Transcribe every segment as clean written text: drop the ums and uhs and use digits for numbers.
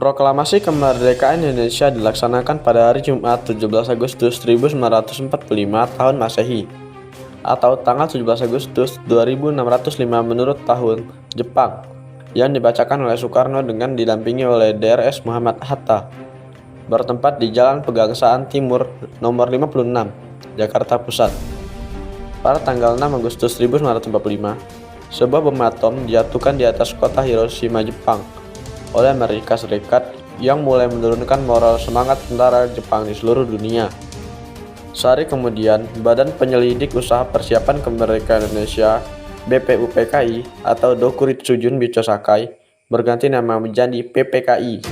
Proklamasi kemerdekaan Indonesia dilaksanakan pada hari Jumat 17 Agustus 1945 tahun Masehi atau tanggal 17 Agustus 2605 menurut tahun Jepang yang dibacakan oleh Soekarno dengan didampingi oleh Drs. Muhammad Hatta, bertempat di Jalan Pegangsaan Timur nomor 56, Jakarta Pusat. Pada tanggal 6 Agustus 1945, sebuah bom atom dijatuhkan di atas kota Hiroshima, Jepang oleh Amerika Serikat yang mulai menurunkan moral semangat tentara Jepang di seluruh dunia. Sehari kemudian, Badan Penyelidik Usaha Persiapan Kemerdekaan Indonesia (BPUPKI) atau Dokuritsu Junbito Sakai berganti nama menjadi PPKI,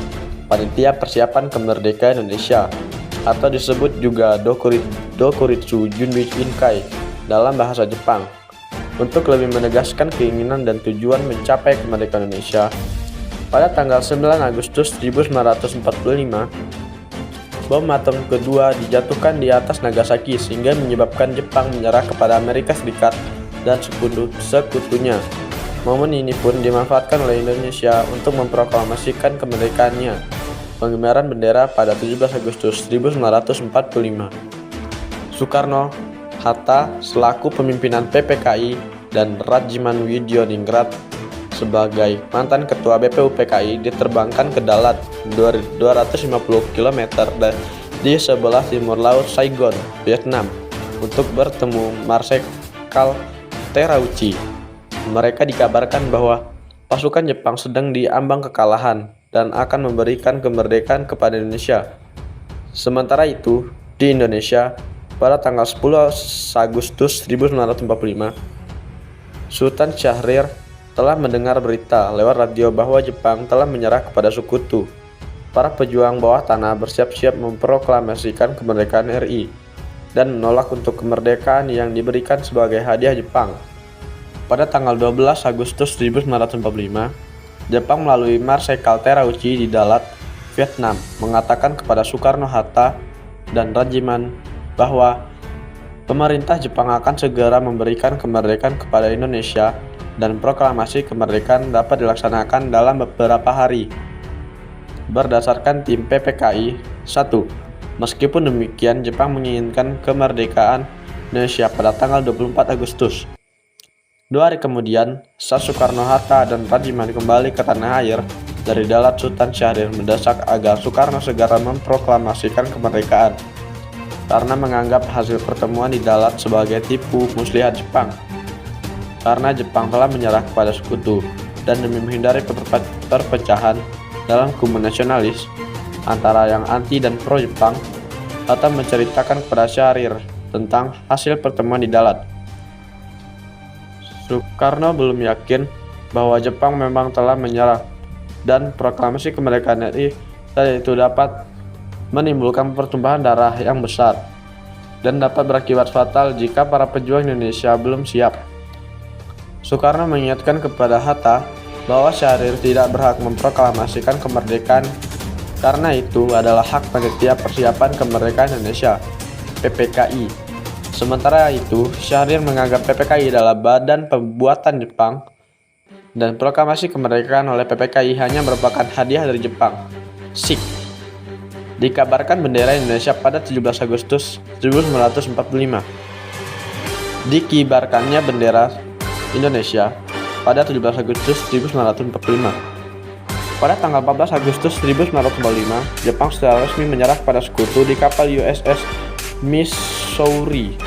Panitia Persiapan Kemerdekaan Indonesia, atau disebut juga Dokuritsu Junbito Inkai dalam bahasa Jepang. Untuk lebih menegaskan keinginan dan tujuan mencapai kemerdekaan Indonesia, pada tanggal 9 Agustus 1945, bom atom kedua dijatuhkan di atas Nagasaki sehingga menyebabkan Jepang menyerah kepada Amerika Serikat dan sekutunya. Momen ini pun dimanfaatkan oleh Indonesia untuk memproklamasikan kemerdekaannya. Pengibaran bendera pada 17 Agustus 1945. Soekarno, Hatta selaku pimpinan PPKI dan Rajiman Widyoningrat sebagai mantan ketua BPUPKI diterbangkan ke Dalat 250 km di sebelah timur laut Saigon, Vietnam untuk bertemu Marsekal Terauchi. Mereka dikabarkan bahwa pasukan Jepang sedang diambang kekalahan dan akan memberikan kemerdekaan kepada Indonesia. Sementara itu, di Indonesia, pada tanggal 10 Agustus 1945, Sultan Syahrir telah mendengar berita lewat radio bahwa Jepang telah menyerah kepada sekutu. Para pejuang bawah tanah bersiap-siap memproklamasikan kemerdekaan RI dan menolak untuk kemerdekaan yang diberikan sebagai hadiah Jepang. Pada tanggal 12 Agustus 1945, Jepang melalui Marsekal Terauchi di Dalat, Vietnam, mengatakan kepada Soekarno-Hatta dan Rajiman bahwa pemerintah Jepang akan segera memberikan kemerdekaan kepada Indonesia dan proklamasi kemerdekaan dapat dilaksanakan dalam beberapa hari. Berdasarkan tim PPKI, 1. Meskipun demikian, Jepang menginginkan kemerdekaan Indonesia pada tanggal 24 Agustus. 2 hari kemudian, saat Soekarno-Hatta dan Rajiman kembali ke tanah air dari Dalat, Sultan Syahrir mendesak agar Soekarno segera memproklamasikan kemerdekaan karena menganggap hasil pertemuan di Dalat sebagai tipu muslihat Jepang. Karena Jepang telah menyerah kepada sekutu dan demi menghindari perpecahan dalam kubu nasionalis antara yang anti dan pro Jepang, Hatta menceritakan kepada Syahrir tentang hasil pertemuan di Dalat. Soekarno belum yakin bahwa Jepang memang telah menyerah dan proklamasi kemerdekaan RI itu dapat menimbulkan pertumpahan darah yang besar dan dapat berakibat fatal jika para pejuang Indonesia belum siap. Soekarno mengingatkan kepada Hatta bahwa Syahrir tidak berhak memproklamasikan kemerdekaan karena itu adalah hak panitia persiapan kemerdekaan Indonesia (PPKI). Sementara itu, Syahrir menganggap PPKI adalah badan pembuatan Jepang dan proklamasi kemerdekaan oleh PPKI hanya merupakan hadiah dari Jepang. Sik. Dikabarkan bendera Indonesia pada 17 Agustus 1945. Dikibarkannya bendera Indonesia pada 17 Agustus 1945. Pada tanggal 14 Agustus 1945, Jepang secara resmi menyerah kepada sekutu di kapal USS Missouri.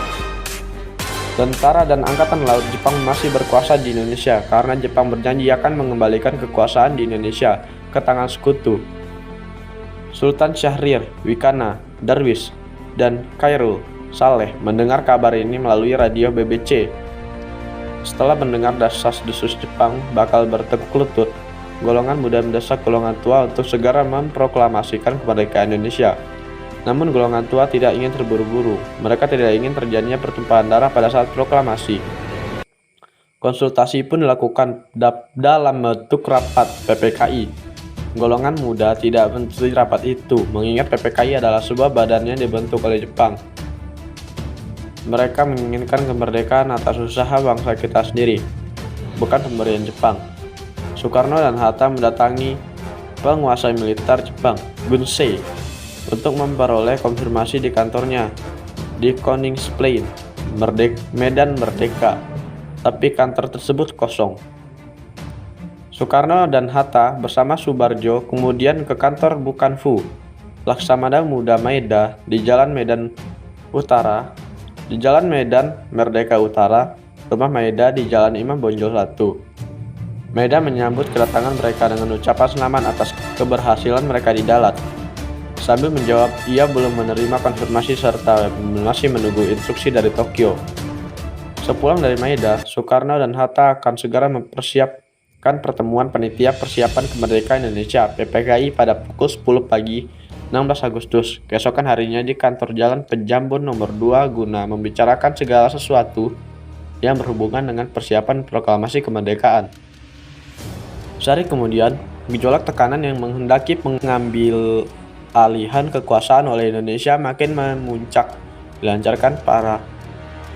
Tentara dan Angkatan Laut Jepang masih berkuasa di Indonesia karena Jepang berjanji akan mengembalikan kekuasaan di Indonesia ke tangan sekutu. Sultan Syahrir, Wikana, Darwis, dan Khairul Saleh mendengar kabar ini melalui radio BBC. Setelah mendengar desas-desus Jepang bakal bertekuk lutut, golongan muda mendesak golongan tua untuk segera memproklamasikan kemerdekaan Indonesia. Namun golongan tua tidak ingin terburu-buru. Mereka tidak ingin terjadinya pertumpahan darah pada saat proklamasi. Konsultasi pun dilakukan dalam bentuk rapat PPKI. Golongan muda tidak menyetujui rapat itu, mengingat PPKI adalah sebuah badan yang dibentuk oleh Jepang. Mereka menginginkan kemerdekaan atas usaha bangsa kita sendiri, bukan pemberian Jepang. Soekarno dan Hatta mendatangi penguasa militer Jepang, Gunsei, untuk memperoleh konfirmasi di kantornya di Koningsplein, Medan Merdeka, tapi kantor tersebut kosong. Soekarno dan Hatta bersama Subarjo kemudian ke kantor Bukanfu, Laksamana Muda Maeda di Jalan Medan Utara, di Jalan Medan Merdeka Utara, rumah Maeda di Jalan Imam Bonjol 1. Maeda menyambut kedatangan mereka dengan ucapan selamat atas keberhasilan mereka di Dalat. Sambil menjawab, ia belum menerima konfirmasi serta masih menunggu instruksi dari Tokyo. Sepulang dari Maeda, Soekarno dan Hatta akan segera mempersiapkan pertemuan panitia persiapan kemerdekaan Indonesia (PPKI) pada pukul 10 pagi 16 Agustus, keesokan harinya di kantor Jalan Pejambon nomor 2 guna membicarakan segala sesuatu yang berhubungan dengan persiapan proklamasi kemerdekaan. Sehari kemudian, gejolak tekanan yang menghendaki mengambil alihan kekuasaan oleh Indonesia makin memuncak. Dilancarkan para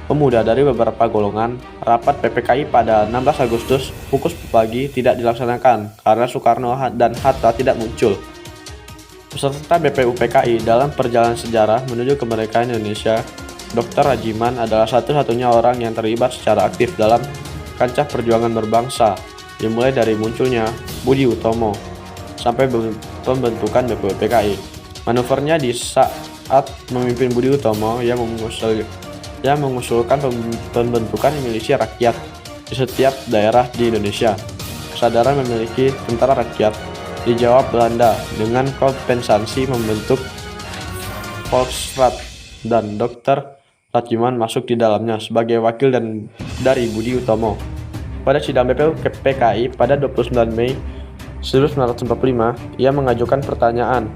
pemuda dari beberapa golongan. Rapat PPKI pada 16 Agustus pukul 10 pagi tidak dilaksanakan karena Soekarno dan Hatta tidak muncul. Peserta BPUPKI dalam perjalanan sejarah menuju kemerdekaan Indonesia, Dr. Rajiman adalah satu-satunya orang yang terlibat secara aktif dalam kancah perjuangan berbangsa, dimulai dari munculnya Budi Utomo sampai pembentukan BPUPKI. Manuvernya di saat memimpin Budi Utomo yang mengusulkan pembentukan milisi rakyat di setiap daerah di Indonesia. Kesadaran memiliki tentara rakyat dijawab Belanda dengan kompensasi membentuk Volksraad, dan Dr. Rajiman masuk di dalamnya sebagai wakil dari Budi Utomo. Pada sidang BPUPKI pada 29 Mei 1945, ia mengajukan pertanyaan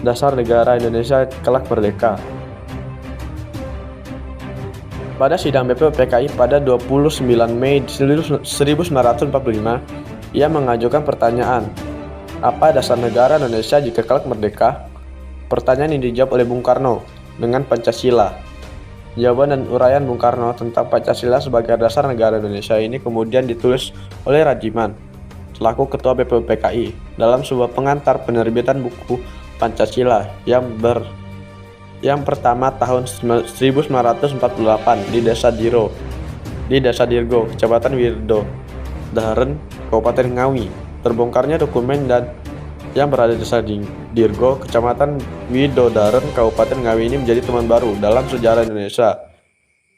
dasar negara Indonesia kelak merdeka. Pada sidang BPUPKI pada 29 Mei 1945, ia mengajukan pertanyaan, apa dasar negara Indonesia jika kelak merdeka? Pertanyaan ini dijawab oleh Bung Karno dengan Pancasila. Jawaban dan uraian Bung Karno tentang Pancasila sebagai dasar negara Indonesia ini kemudian ditulis oleh Rajiman selaku Ketua BPUPKI dalam sebuah pengantar penerbitan buku Pancasila yang pertama tahun 1948 di Desa Dirgo, Kecamatan Wirdo Daren, Kabupaten Ngawi. Terbongkarnya dokumen yang berada di Desa Dirgo, Kecamatan Widodaren, Kabupaten Ngawi ini menjadi teman baru dalam sejarah Indonesia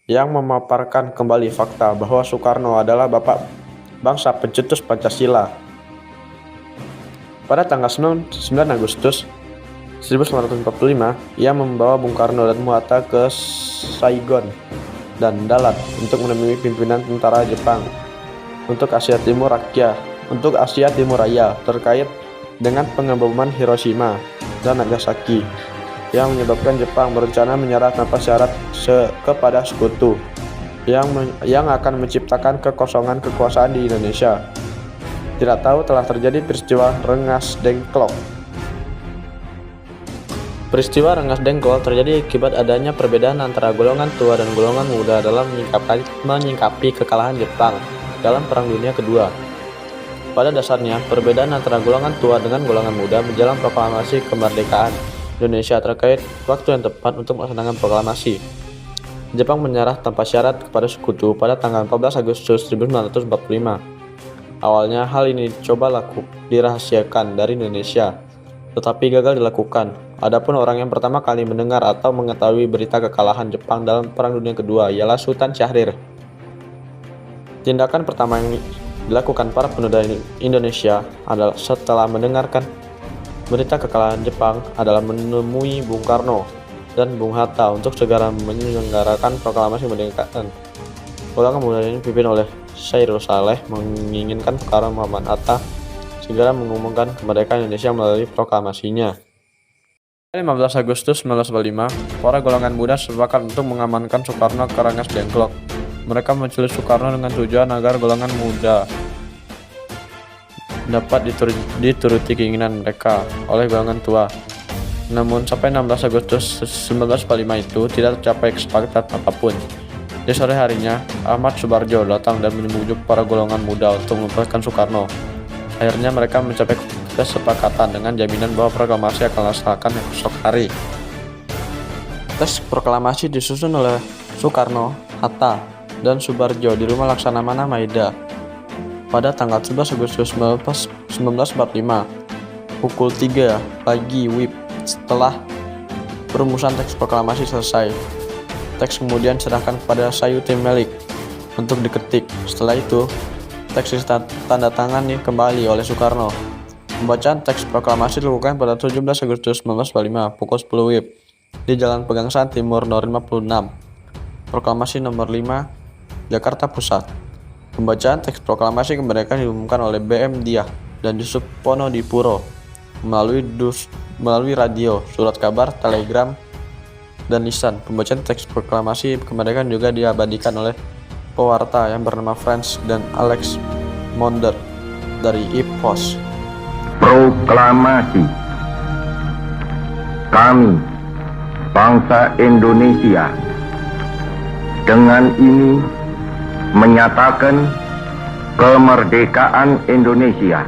yang memaparkan kembali fakta bahwa Soekarno adalah bapak bangsa pencetus Pancasila. Pada tanggal 9 Agustus 1945, ia membawa Bung Karno dan Hatta ke Saigon dan Dalat untuk menemui pimpinan tentara Jepang untuk Asia Timur Raya terkait dengan pengeboman Hiroshima dan Nagasaki yang menyebabkan Jepang berencana menyerah tanpa syarat kepada sekutu yang akan menciptakan kekosongan kekuasaan di Indonesia. Tidak tahu telah terjadi peristiwa Rengas Dengklok. Peristiwa Rengas Dengklok terjadi akibat adanya perbedaan antara golongan tua dan golongan muda dalam menyingkapi kekalahan Jepang dalam Perang Dunia Kedua. Pada dasarnya, perbedaan antara golongan tua dengan golongan muda menjelang proklamasi kemerdekaan Indonesia terkait waktu yang tepat untuk melaksanakan proklamasi. Jepang menyerah tanpa syarat kepada sekutu pada tanggal 14 Agustus 1945. Awalnya hal ini dirahasiakan dari Indonesia, tetapi gagal dilakukan. Adapun orang yang pertama kali mendengar atau mengetahui berita kekalahan Jepang dalam Perang Dunia Kedua ialah Sultan Syahrir. Tindakan pertama yang dilakukan para pemuda Indonesia adalah setelah mendengarkan berita kekalahan Jepang adalah menemui Bung Karno dan Bung Hatta untuk segera menyelenggarakan proklamasi kemerdekaan. Golongan pemuda ini dipimpin oleh Syairul Saleh menginginkan Soekarno Muhammad Hatta segera mengumumkan kemerdekaan Indonesia melalui proklamasinya. Pada 15 Agustus 1945, para golongan muda sepakat untuk mengamankan Soekarno ke Rengas Dengklok. Mereka menculik Soekarno dengan tujuan agar golongan muda dapat dituruti keinginan mereka oleh golongan tua. Namun sampai 16 Agustus 1945 itu tidak tercapai kesepakatan apapun. Di sore harinya, Ahmad Subarjo datang dan membujuk para golongan muda untuk melepaskan Soekarno. Akhirnya mereka mencapai kesepakatan dengan jaminan bahwa proklamasi akan dilaksanakan esok hari. Teks proklamasi disusun oleh Soekarno, Hatta, dan Subarjo di Rumah Laksamana Maeda pada tanggal 11 Agustus 1945 pukul 3 pagi WIB. Setelah perumusan teks proklamasi selesai, teks kemudian diserahkan kepada Sayuti Melik untuk diketik. Setelah itu, teks tanda tangani kembali oleh Soekarno. Pembacaan teks proklamasi dilakukan pada 17 Agustus 1945 pukul 10 WIB di Jalan Pegangsaan Timur No. 56, Proklamasi nomor 5, Jakarta Pusat. Pembacaan teks proklamasi kemerdekaan diumumkan oleh BM Diah dan Yusuf Ponodipuro melalui radio, surat kabar, telegram, dan lisan. Pembacaan teks proklamasi kemerdekaan juga diabadikan oleh pewarta yang bernama Franz dan Alex Monder dari IPOS. Proklamasi. Kami, bangsa Indonesia, dengan ini menyatakan kemerdekaan Indonesia.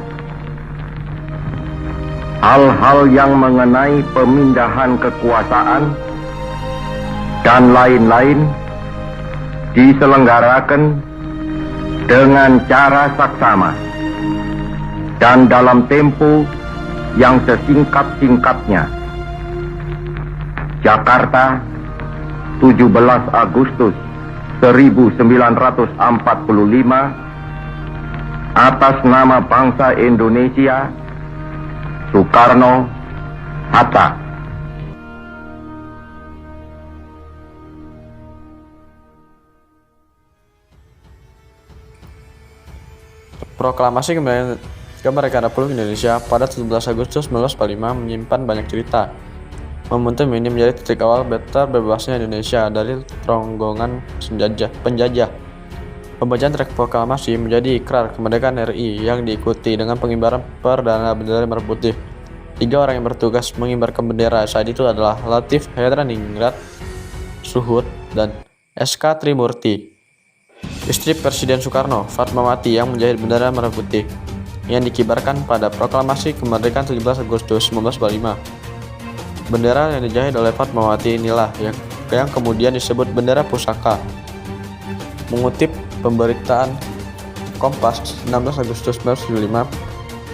Hal-hal yang mengenai pemindahan kekuasaan dan lain-lain diselenggarakan dengan cara saksama dan dalam tempo yang sesingkat-singkatnya. Jakarta, 17 Agustus 1945, atas nama bangsa Indonesia, Soekarno, Hatta. Proklamasi kemerdekaan Republik Indonesia pada 17 Agustus 1945 menyimpan banyak cerita. Momentum ini menjadi titik awal terbebasnya Indonesia dari ronggongan penjajah. Pembacaan teks proklamasi menjadi ikrar kemerdekaan RI yang diikuti dengan pengibaran perdana bendera merah putih. 3 orang yang bertugas mengibarkan bendera saat itu adalah Latif Hedraningrat Suhud dan SK Trimurti. Istri Presiden Soekarno, Fatmawati, yang menjahit bendera merah putih yang dikibarkan pada proklamasi kemerdekaan 17 Agustus 1945. Bendera yang dijahit oleh Fatmawati inilah yang kemudian disebut bendera pusaka. Mengutip pemberitaan Kompas 16 Agustus 1975,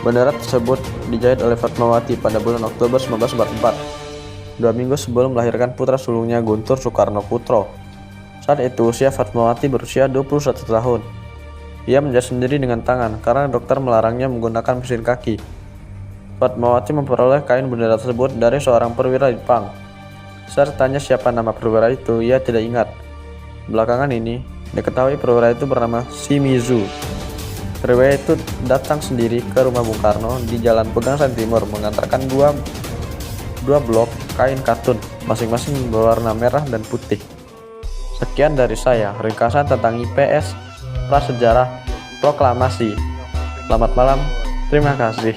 bendera tersebut dijahit oleh Fatmawati pada bulan Oktober 1944, 2 minggu sebelum melahirkan putra sulungnya Guntur Soekarno Putro. Saat itu usia Fatmawati berusia 21 tahun. Ia menjahit sendiri dengan tangan karena dokter melarangnya menggunakan mesin kaki. Fatmawati memperoleh kain bendera tersebut dari seorang perwira Jepang. Saat ditanya siapa nama perwira itu, ia tidak ingat. Belakangan ini, diketahui perwira itu bernama Shimizu. Perwira itu datang sendiri ke rumah Bung Karno di Jalan Pegangsaan Timur mengantarkan dua blok kain katun, masing-masing berwarna merah dan putih. Sekian dari saya, ringkasan tentang IPS Prasejarah Proklamasi. Selamat malam, terima kasih.